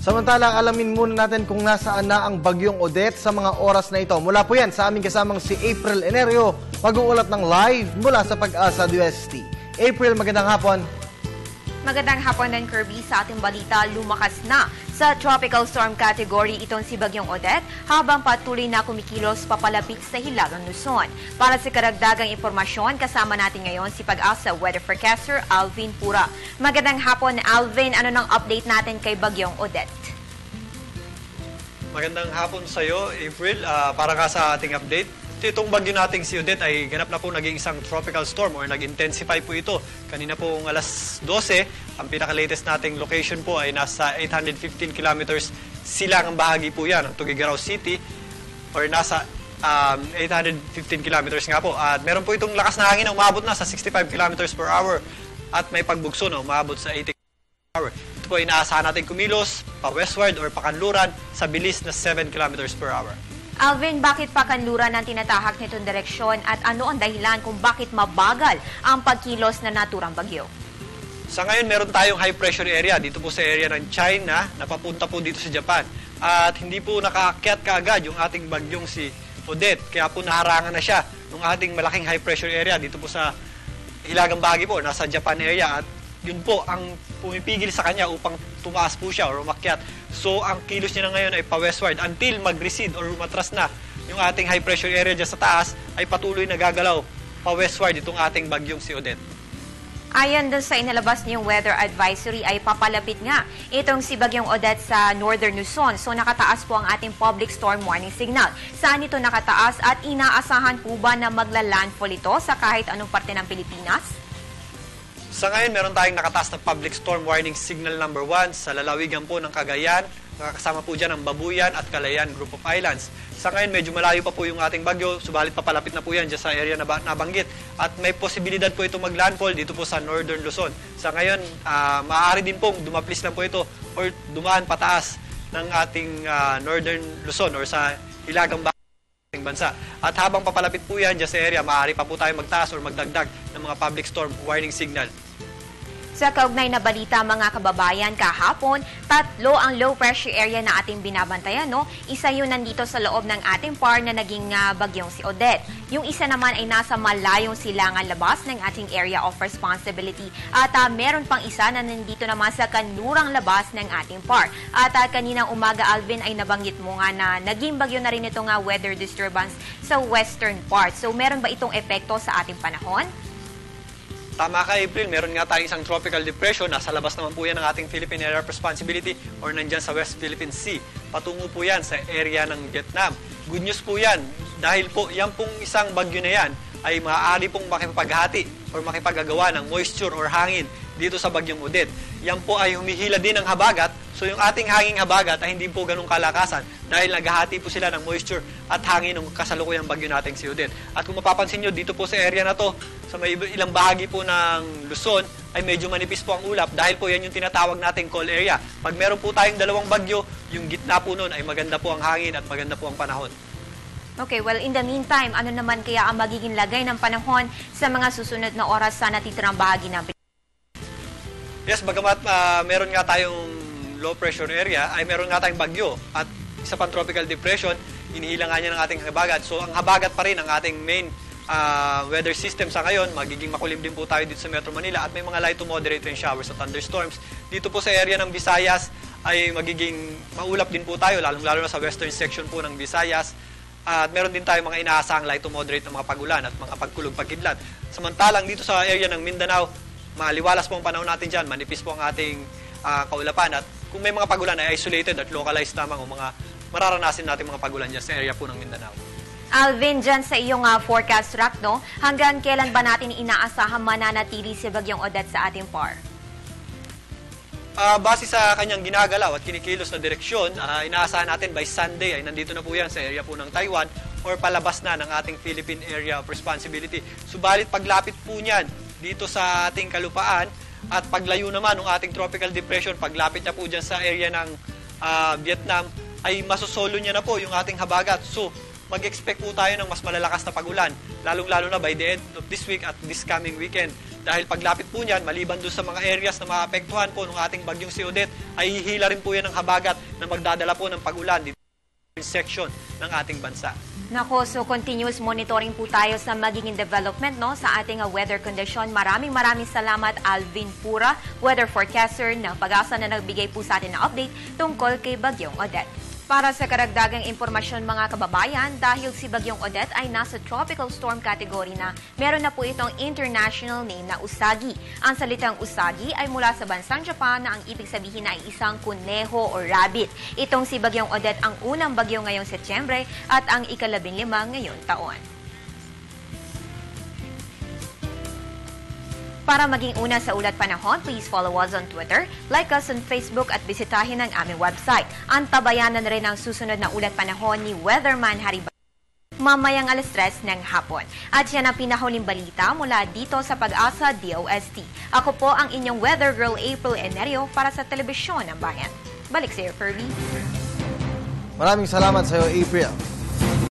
Samantala, alamin muna natin kung nasaan na ang bagyong Odette sa mga oras na ito. Mula po yan sa aming kasamang si April Enerio, mag-uulat ng live mula sa Pag-asa DOST. April, magandang hapon. Magandang hapon din, Kirby. Sa ating balita, lumakas na sa tropical storm category itong si Bagyong Odette habang patuloy na kumikilos papalapit sa Hilagang Luzon. Para sa karagdagang impormasyon, kasama natin ngayon si Pag-asa weather forecaster Alvin Pura. Magandang hapon, Alvin. Ano nang update natin kay Bagyong Odette? Magandang hapon sa iyo, April. Para nga sa ating update, itong bagyo nating si Odette ay ganap na po naging isang tropical storm or nag-intensify po ito. Kanina pong alas 12, ang pinaka-latest nating location po ay nasa 815 kilometers silangang bahagi po yan ng Tuguegarao City or nasa 815 kilometers nga po. At meron po itong lakas na hangin na umabot na sa 65 kilometers per hour at may pagbugso na umabot sa 80 kilometers per hour. Ito po ay inaasahan natin kumilos pa-westward or pakanluran sa bilis na 7 kilometers per hour. Alvin, bakit pa kanluran ang tinatahak nitong direksyon at ano ang dahilan kung bakit mabagal ang pagkilos na naturang bagyo? Sa ngayon, meron tayong high pressure area dito po sa area ng China na papunta po dito sa Japan. At hindi po nakaakyat kaagad yung ating bagyong si Odette. Kaya po naharangan na siya ng ating malaking high pressure area dito po sa hilagang bahagi po, nasa Japan area. At yun po ang pumipigil sa kanya upang tumaas po siya or umakyat. So, ang kilos niya na ngayon ay pa-westward until mag-recede or umatras na yung ating high pressure area dyan sa taas ay patuloy na gagalaw pa-westward itong ating bagyong si Odette. Ayon dun sa inalabas niyong weather advisory ay papalapit nga itong si Bagyong Odette sa Northern Luzon. So nakataas po ang ating public storm warning signal. Saan ito nakataas at inaasahan po ba na magla-landfall ito sa kahit anong parte ng Pilipinas? Sa ngayon, meron tayong nakataas na public storm warning signal number 1 sa lalawigan po ng Cagayan. Nakakasama po dyan ang Babuyan at Calayan Group of Islands. Sa ngayon, medyo malayo pa po yung ating bagyo, subalit papalapit na po yan dyan sa area na nabanggit. At may posibilidad po ito mag-landfall dito po sa Northern Luzon. Sa ngayon, maaari din pong dumaplis lang po ito or dumaan pataas ng ating Northern Luzon or sa hilagang bansa. At habang papalapit po yan dyan sa area, maaari pa po tayo magtaas or magdagdag ng mga public storm warning signal. Sa kaugnay na balita, mga kababayan, kahapon, 3 ang low pressure area na ating binabantayan, no? Isa yun nandito sa loob ng ating PAR na naging bagyong si Odette. Yung isa naman ay nasa malayong silangan labas ng ating area of responsibility. At meron pang isa na nandito naman sa kanlurang labas ng ating PAR. At kaninang umaga, Alvin, ay nabanggit mo nga na naging bagyo na rin ito nga weather disturbance sa western part. So meron ba itong epekto sa ating panahon? Tama ka, April. Meron nga tayong isang tropical depression. Nasa labas naman po yan ng ating Philippine Area of Responsibility or nandyan sa West Philippine Sea. Patungo po yan sa area ng Vietnam. Good news po yan dahil po yan pong isang bagyo na yan ay maaari pong makipaghati or makipagagawa ng moisture or hangin dito sa bagyong Odette. Yan po ay humihila din ng habagat. So yung ating hanging habagat ay hindi po ganun kalakasan dahil naghahati po sila ng moisture at hangin ng kasalukuyang bagyo nating si Odette. At kung mapapansin nyo, dito po sa area na to, sa may ilang bahagi po ng Luzon, ay medyo manipis po ang ulap dahil po yan yung tinatawag nating cold area. Pag meron po tayong dalawang bagyo, yung gitna po nun ay maganda po ang hangin at maganda po ang panahon. Okay, well, in the meantime, ano naman kaya ang magiging lagay ng panahon sa mga susunod na oras sa natitirang bahagi ng Pilipinas? Yes, bagamat meron nga tayong low pressure area, ay meron nga tayong bagyo at isa pang tropical depression, inihila nga niya ng ating habagat. So, ang habagat pa rin ang ating main weather system sa ngayon. Magiging makulim din po tayo dito sa Metro Manila at may mga light to moderate rain showers at thunderstorms. Dito po sa area ng Visayas ay magiging maulap din po tayo, lalong-lalo na sa western section po ng Visayas. At meron din tayo mga inaasahang light to moderate na mga pagulan at mga pagkulog-pagkidlat. Samantalang dito sa area ng Mindanao, maliwalas po ang panahon natin dyan, manipis po ang ating kaulapan. At kung may mga pagulan ay isolated at localized lamang o mga mararanasin natin mga pagulan dyan sa area po ng Mindanao. Alvin, dyan sa iyong forecast track, no? Hanggang kailan ba natin inaasahan mananatili si Bagyong Odette sa ating PAR? Base sa kanyang ginagalaw at kinikilos na direksyon, inaasahan natin by Sunday ay nandito na po yan sa area po ng Taiwan or palabas na ng ating Philippine Area of Responsibility. Subalit paglapit po niyan dito sa ating kalupaan at paglayo naman ng ating tropical depression, paglapit niya po dyan sa area ng Vietnam, ay masosolo niya na po yung ating habagat. So, mag-expect po tayo ng mas malalakas na pagulan, lalong-lalo na by the end of this week at this coming weekend. Dahil paglapit po niyan, maliban doon sa mga areas na maapektuhan po ng ating bagyong si Odette, ay hihila rin po yan ng habagat na magdadala po ng pag-ulan dito sa section ng ating bansa. Nako, so continuous monitoring po tayo sa magiging development sa ating weather condition. Maraming salamat Alvin Pura, weather forecaster ng Pag-asa na nagbigay po sa atin ng update tungkol kay bagyong Odette. Para sa karagdagang impormasyon mga kababayan, dahil si bagyong Odette ay nasa tropical storm category na, meron na po itong international name na Usagi. Ang salitang Usagi ay mula sa bansang Japan na ang ibig sabihin ay isang kuneho o rabbit. Itong si bagyong Odette ang unang bagyo ngayong Setyembre at ang ika-15 ngayong taon. Para maging una sa ulat panahon, please follow us on Twitter, like us on Facebook at bisitahin ang aming website. Antabayanan rin ang susunod na ulat panahon ni Weatherman Harry mamayang 3:00 ng hapon. At yan ang pinahuling balita mula dito sa Pag-asa DOST. Ako po ang inyong weather girl April Enerio para sa Telebisyon ng Bayan. Balik sa iyo, Kirby. Maraming salamat sa iyo, April.